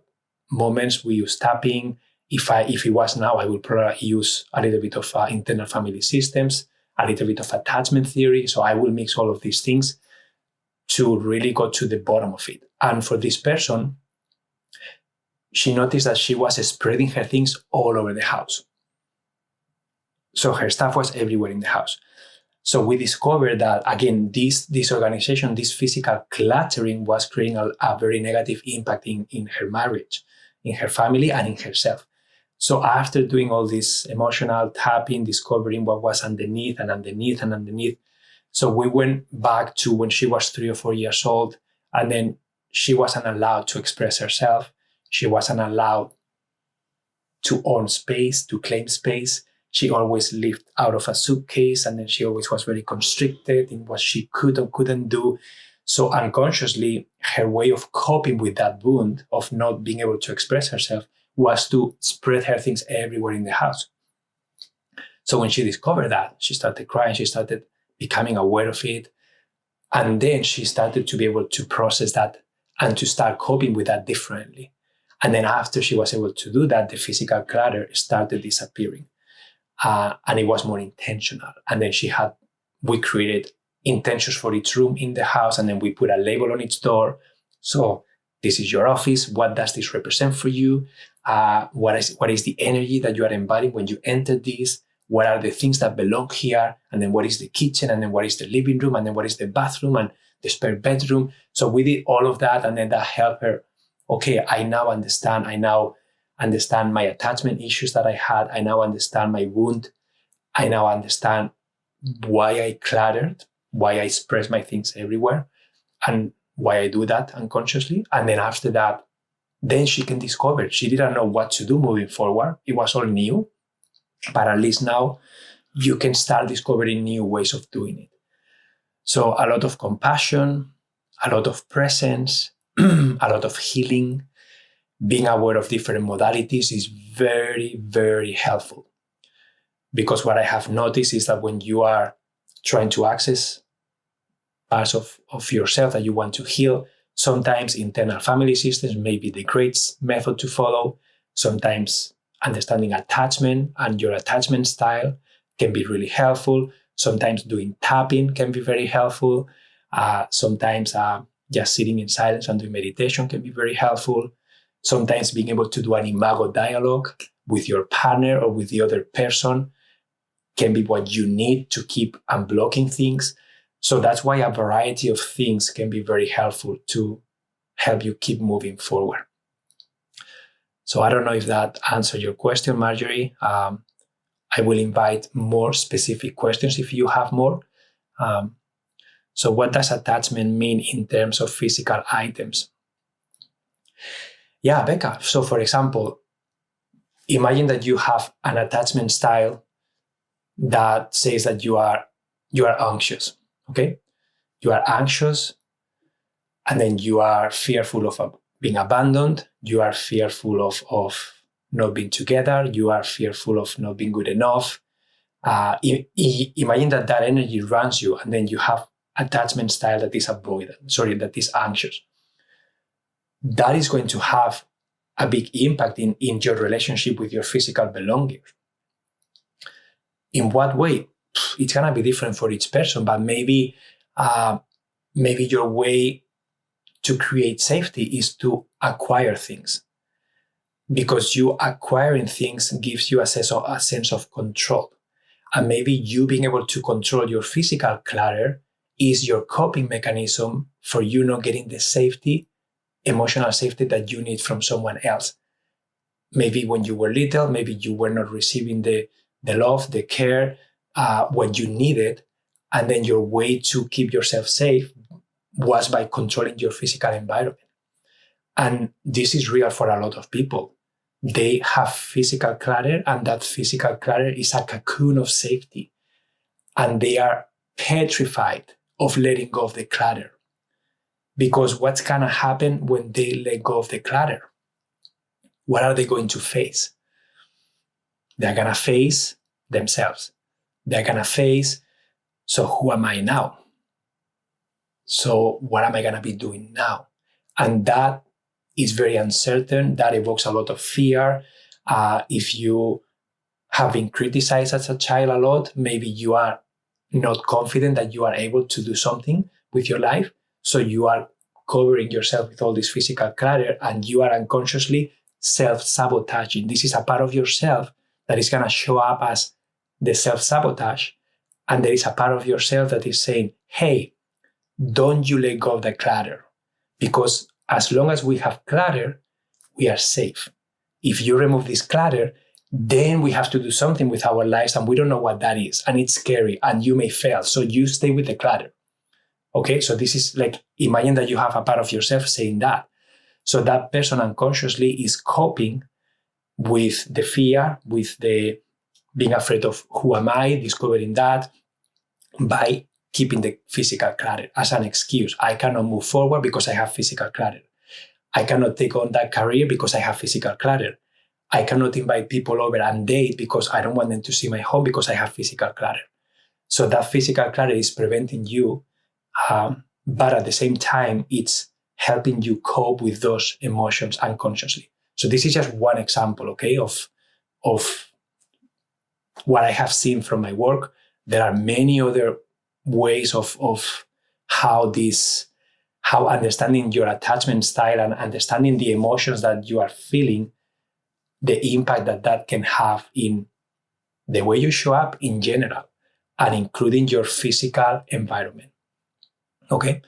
moments we used tapping. If it was now, I would probably use a little bit of internal family systems, a little bit of attachment theory. So I will mix all of these things to really go to the bottom of it. And for this person, she noticed that she was spreading her things all over the house. So her stuff was everywhere in the house. So we discovered that, again, this organization, this physical cluttering was creating a very negative impact in her marriage, in her family, and in herself. So after doing all this emotional tapping, discovering what was underneath, so we went back to when she was 3 or 4 years old, and then she wasn't allowed to express herself. She wasn't allowed to own space, to claim space. She always lived out of a suitcase, and then she always was very constricted in what she could or couldn't do. So unconsciously, her way of coping with that wound of not being able to express herself was to spread her things everywhere in the house. So when she discovered that, she started crying, she started becoming aware of it. And then she started to be able to process that and to start coping with that differently. And then after she was able to do that, the physical clutter started disappearing. And it was more intentional. And then we created intentions for each room in the house, and then we put a label on each door. So this is your office. What does this represent for you? What is the energy that you are embodying when you enter this? What are the things that belong here? And then what is the kitchen? And then what is the living room? And then what is the bathroom and the spare bedroom? So we did all of that, and then that helped her. Okay, I now understand. I now understand my attachment issues that I had. I now understand my wound. I now understand why I cluttered, why I spread my things everywhere, and why I do that unconsciously. And then after that, then she can discover. She didn't know what to do moving forward. It was all new. But at least now you can start discovering new ways of doing it. So a lot of compassion, a lot of presence, a lot of healing, being aware of different modalities is very, very helpful. Because what I have noticed is that when you are trying to access parts of yourself that you want to heal, sometimes internal family systems may be the great method to follow. Sometimes understanding attachment and your attachment style can be really helpful. Sometimes doing tapping can be very helpful. Sometimes just sitting in silence and doing meditation can be very helpful. Sometimes being able to do an imago dialogue with your partner or with the other person can be what you need to keep unblocking things. So that's why a variety of things can be very helpful to help you keep moving forward. So I don't know if that answered your question, Marjorie. I will invite more specific questions if you have more. So what does attachment mean in terms of physical items? Yeah, Becca. So for example, imagine that you have an attachment style that says that you are anxious, okay? You are anxious, and then you are fearful of being abandoned. You are fearful of not being together. You are fearful of not being good enough. Imagine that energy runs you, and then you have attachment style that is that is anxious. That is going to have a big impact in your relationship with your physical belongings. In what way? It's going to be different for each person, but maybe your way to create safety is to acquire things, because you acquiring things gives you a sense of control. And maybe you being able to control your physical clutter is your coping mechanism for you not getting the safety, emotional safety that you need from someone else. Maybe when you were little, maybe you were not receiving the love, the care, what you needed. And then your way to keep yourself safe was by controlling your physical environment. And this is real for a lot of people. They have physical clutter, and that physical clutter is a cocoon of safety. And they are petrified of letting go of the clutter. Because what's going to happen when they let go of the clutter? What are they going to face? They're going to face themselves. They're going to face, so who am I now? So what am I going to be doing now? And that is very uncertain. That evokes a lot of fear. If you have been criticized as a child a lot, maybe you are not confident that you are able to do something with your life. So you are covering yourself with all this physical clutter, and you are unconsciously self-sabotaging. This is a part of yourself that is going to show up as the self-sabotage. And there is a part of yourself that is saying, hey, don't you let go of the clutter. Because as long as we have clutter, we are safe. If you remove this clutter, then we have to do something with our lives, and we don't know what that is. And it's scary, and you may fail. So you stay with the clutter. Okay, so this is like, imagine that you have a part of yourself saying that. So that person unconsciously is coping with the fear, with the being afraid of who am I, discovering that, by keeping the physical clutter as an excuse. I cannot move forward because I have physical clutter. I cannot take on that career because I have physical clutter. I cannot invite people over and date because I don't want them to see my home because I have physical clutter. So that physical clutter is preventing you, but at the same time, it's helping you cope with those emotions unconsciously. So this is just one example, okay, of what I have seen from my work. There are many other ways of how understanding your attachment style and understanding the emotions that you are feeling, the impact that can have in the way you show up in general, and including your physical environment. Okay.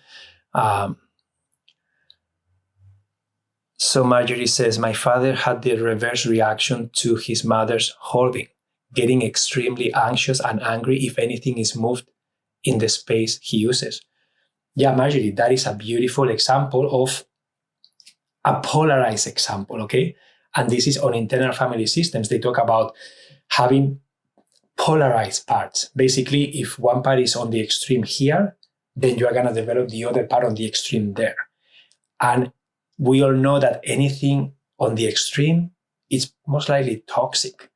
So Marjorie says, my father had the reverse reaction to his mother's holding, getting extremely anxious and angry if anything is moved in the space he uses. Yeah, Marjorie, that is a beautiful example of a polarized example, okay? And this is on internal family systems. They talk about having polarized parts. Basically, if one part is on the extreme here, then you are going to develop the other part on the extreme there. And we all know that anything on the extreme is most likely toxic,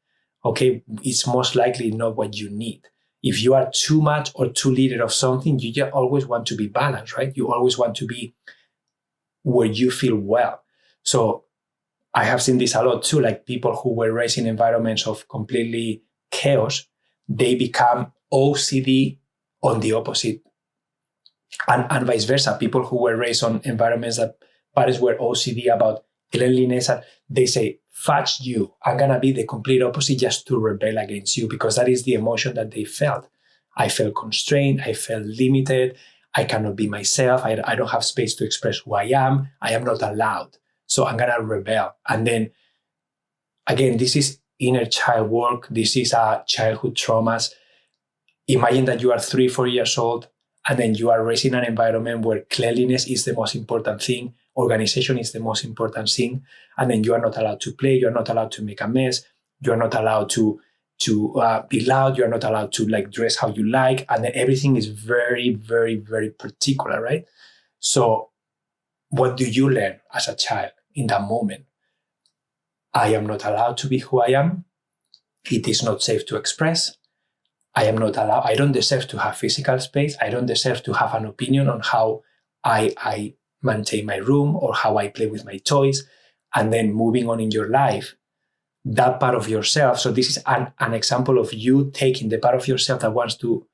okay? It's most likely not what you need. If you are too much or too little of something, you just always want to be balanced, right? You always want to be where you feel well. So I have seen this a lot too, like people who were raised in environments of completely chaos, they become OCD on the opposite. And vice versa. People who were raised on environments that parents were OCD about cleanliness, they say fudge you. I'm going to be the complete opposite just to rebel against you, because that is the emotion that they felt. I felt constrained. I felt limited. I cannot be myself. I don't have space to express who I am. I am not allowed. So I'm going to rebel. And then, again, this is inner child work. This is childhood traumas. Imagine that you are 3-4 years old, and then you are raised in an environment where cleanliness is the most important thing, organization is the most important thing, and then you are not allowed to play, you are not allowed to make a mess, you are not allowed to be loud, you are not allowed to like dress how you like, and then everything is very, very, very particular, right? So what do you learn as a child in that moment? I am not allowed to be who I am. It is not safe to express. I am not allowed. I don't deserve to have physical space. I don't deserve to have an opinion on how I maintain my room or how I play with my toys. And then moving on in your life, that part of yourself. So this is an example of you taking the part of yourself that wants to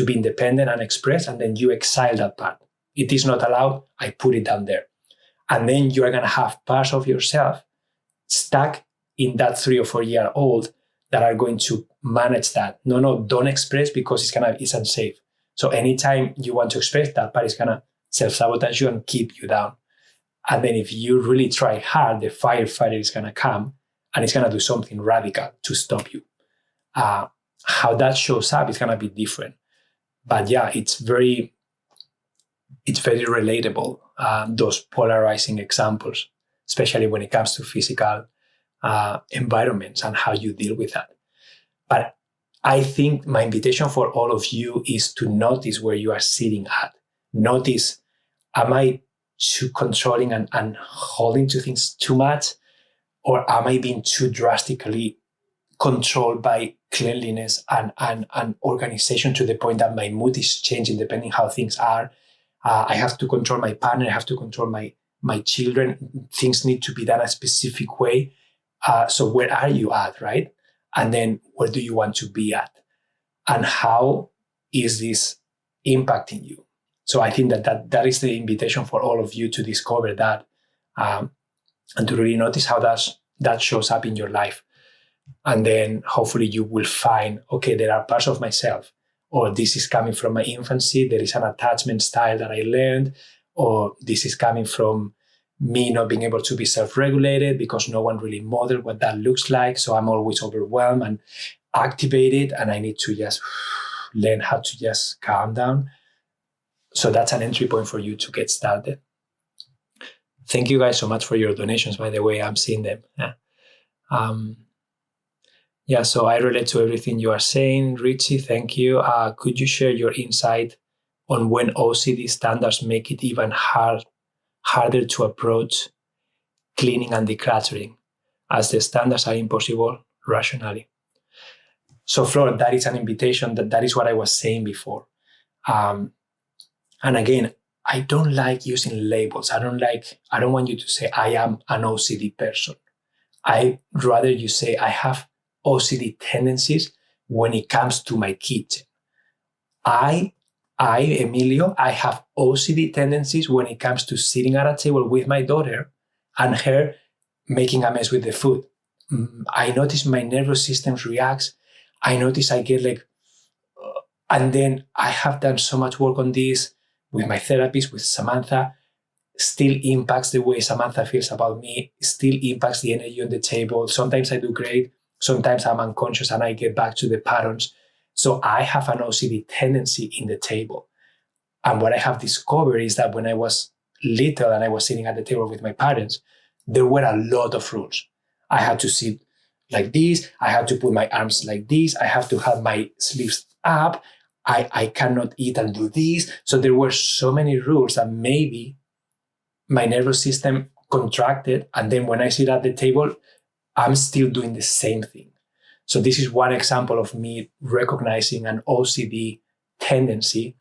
be independent and express, and then you exile that part. It is not allowed. I put it down there. And then you are going to have parts of yourself stuck in that 3 or 4 year old that are going to manage that. No, don't express because it's unsafe. So anytime you want to express, that part is gonna self-sabotage you and keep you down. And then if you really try hard, the firefighter is gonna come and it's gonna do something radical to stop you. How that shows up is gonna be different. But yeah, it's very relatable, those polarizing examples, especially when it comes to physical environments and how you deal with that. But I think my invitation for all of you is to notice where you are sitting at. Notice, am I too controlling and holding to things too much? Or am I being too drastically controlled by cleanliness and organization to the point that my mood is changing depending how things are? I have to control my partner. I have to control my children. Things need to be done a specific way. So where are you at, right? And then where do you want to be at? And how is this impacting you? So I think that is the invitation for all of you to discover that and to really notice how that shows up in your life. And then hopefully you will find, okay, there are parts of myself, or this is coming from my infancy, there is an attachment style that I learned, or this is coming from me not being able to be self-regulated because no one really modeled what that looks like. So I'm always overwhelmed and activated, and I need to just learn how to just calm down. So that's an entry point for you to get started. Thank you guys so much for your donations, by the way. I'm seeing them. So I relate to everything you are saying. Richie, thank you. Could you share your insight on when OCD standards make it even harder to approach cleaning and decluttering, as the standards are impossible rationally? So, Flor, that is an invitation. That is what I was saying before. And again, I don't like using labels. I don't want you to say, I am an OCD person. I rather you say, I have OCD tendencies when it comes to my kitchen. Emilio, I have OCD tendencies when it comes to sitting at a table with my daughter and her making a mess with the food. I notice my nervous system reacts. I notice I get and then I have done so much work on this with my therapist, with Samantha, still impacts the way Samantha feels about me, still impacts the energy on the table. Sometimes I do great. Sometimes I'm unconscious and I get back to the patterns. So I have an OCD tendency in the table. And what I have discovered is that when I was little and I was sitting at the table with my parents, there were a lot of rules. I had to sit like this. I had to put my arms like this. I have to have my sleeves up. I cannot eat and do this. So there were so many rules that maybe my nervous system contracted. And then when I sit at the table, I'm still doing the same thing. So this is one example of me recognizing an OCD tendency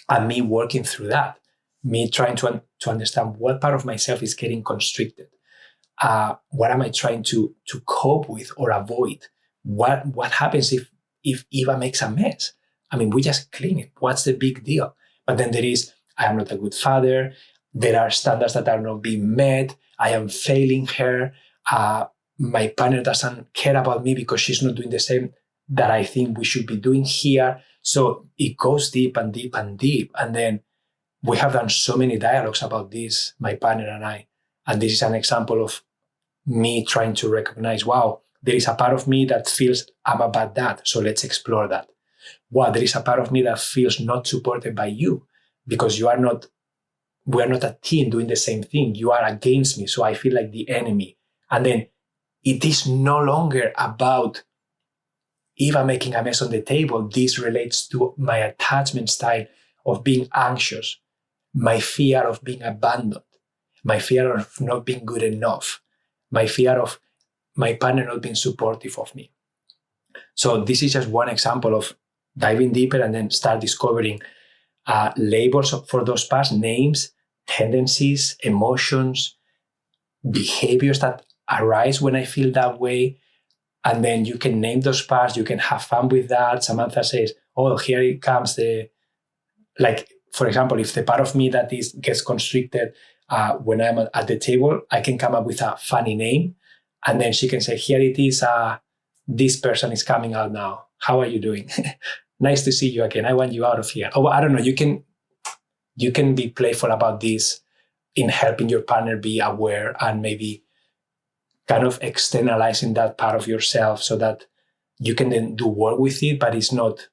and me working through that, me trying to understand what part of myself is getting constricted. What am I trying to cope with or avoid? What happens if Eva makes a mess? I mean, we just clean it. What's the big deal? But then there is, I am not a good father. There are standards that are not being met. I am failing her. my partner doesn't care about me because she's not doing the same that I think we should be doing here. So it goes deep and deep and deep. And then we have done so many dialogues about this, my partner and I. And this is an example of me trying to recognize, wow, there is a part of me that feels I'm a bad dad. So let's explore that. Wow, there is a part of me that feels not supported by you because we are not a team doing the same thing. You are against me. So I feel like the enemy. And then it is no longer about Eva making a mess on the table. This relates to my attachment style of being anxious, my fear of being abandoned, my fear of not being good enough, my fear of my partner not being supportive of me. So this is just one example of diving deeper and then start discovering labels for those parts, names, tendencies, emotions, behaviors that arise when I feel that way. And then you can name those parts. You can have fun with that. Samantha says, oh, here it comes like, for example, if the part of me that gets constricted when I'm at the table, I can come up with a funny name. And then she can say, here it is. This person is coming out now. How are you doing? Nice to see you again. I want you out of here. Oh, I don't know. You can be playful about this in helping your partner be aware and maybe kind of externalizing that part of yourself so that you can then do work with it, but it's not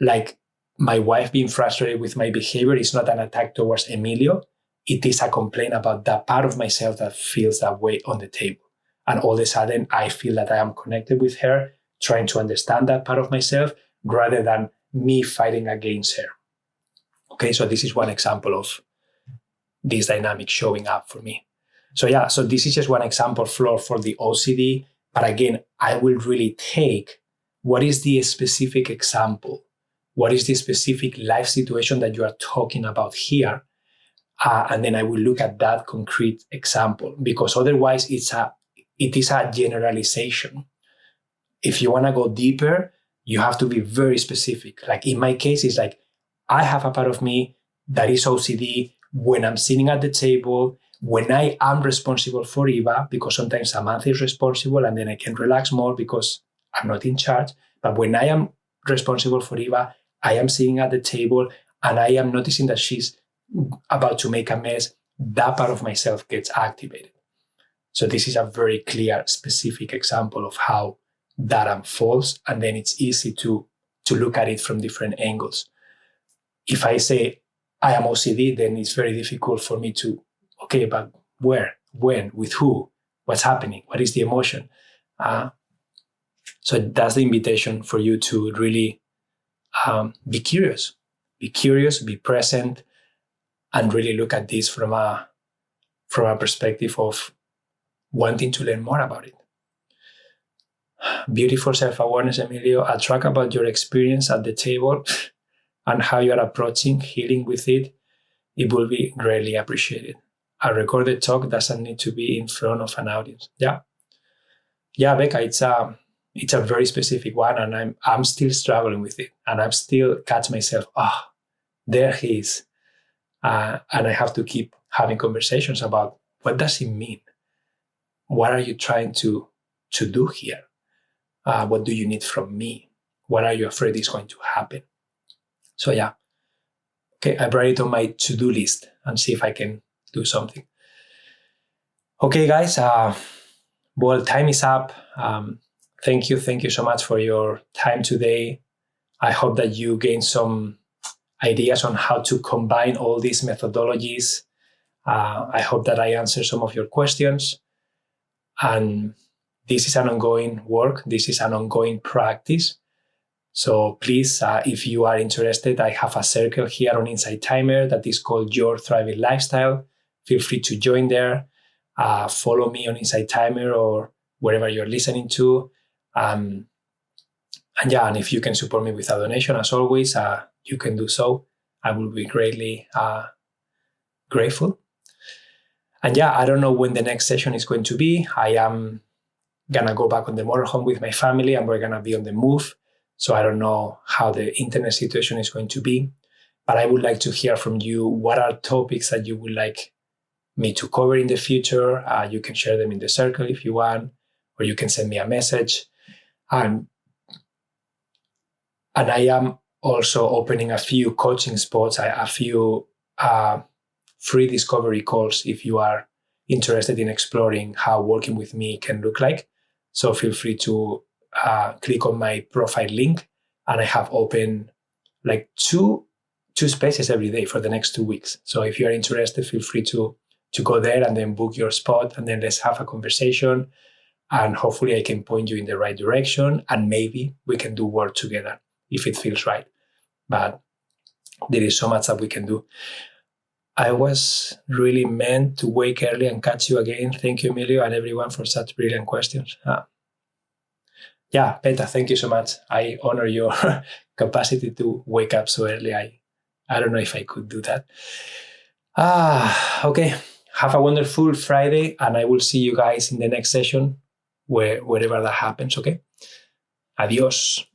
like my wife being frustrated with my behavior is not an attack towards Emilio. It is a complaint about that part of myself that feels that way on the table. And all of a sudden, I feel that I am connected with her, trying to understand that part of myself rather than me fighting against her. Okay, so this is one example of this dynamic showing up for me. So yeah, so this is just one example, Flor, for the OCD. But again, I will really take what is the specific example? What is the specific life situation that you are talking about here? And then I will look at that concrete example, because otherwise it is a generalization. If you want to go deeper, you have to be very specific. Like in my case, it's like, I have a part of me that is OCD when I'm sitting at the table, when I am responsible for Eva, because sometimes Samantha is responsible and then I can relax more because I'm not in charge. But when I am responsible for Eva, I am sitting at the table and I am noticing that she's about to make a mess. That part of myself gets activated. So this is a very clear, specific example of how that unfolds. And then it's easy to look at it from different angles. If I say I am OCD, then it's very difficult for me to, okay, but where, when, with who, what's happening, what is the emotion? So that's the invitation for you to really be curious, be present, and really look at this from a perspective of wanting to learn more about it. Beautiful self-awareness, Emilio. A track about your experience at the table and how you are approaching healing with it. It will be greatly appreciated. A recorded talk doesn't need to be in front of an audience. Yeah, Becca, it's a very specific one, and I'm still struggling with it, and I'm still catch myself. There he is, and I have to keep having conversations about what does it mean. What are you trying to do here? What do you need from me? What are you afraid is going to happen? So yeah, okay, I brought it on my to-do list and see if I can do something. Okay, guys, well, time is up. Thank you so much for your time today. I hope that you gained some ideas on how to combine all these methodologies. I hope that I answered some of your questions. And this is an ongoing work. This is an ongoing practice. So please, if you are interested, I have a circle here on Insight Timer that is called Your Thriving Lifestyle. Feel free to join there. Follow me on Insight Timer or wherever you're listening to. And if you can support me with a donation, as always, you can do so. I will be greatly grateful. And I don't know when the next session is going to be. I am going to go back on the motorhome with my family and we're going to be on the move. So I don't know how the internet situation is going to be, but I would like to hear from you. What are topics that you would like me to cover in the future? You can share them in the circle if you want. or you can send me a message. And I am also opening a few coaching spots, a few free discovery calls if you are interested in exploring how working with me can look like. So feel free to click on my profile link, and I have open like two spaces every day for the next 2 weeks. So if you are interested, feel free to go there and then book your spot, and then let's have a conversation, and hopefully I can point you in the right direction, and maybe we can do work together if it feels right. But there is so much that we can do. I was really meant to wake early and catch you again. Thank you, Emilio, and everyone for such brilliant questions. Yeah, Peta, thank you so much. I honor your capacity to wake up so early. I don't know if I could do that. Okay. Have a wonderful Friday, and I will see you guys in the next session, wherever that happens, okay? Adios.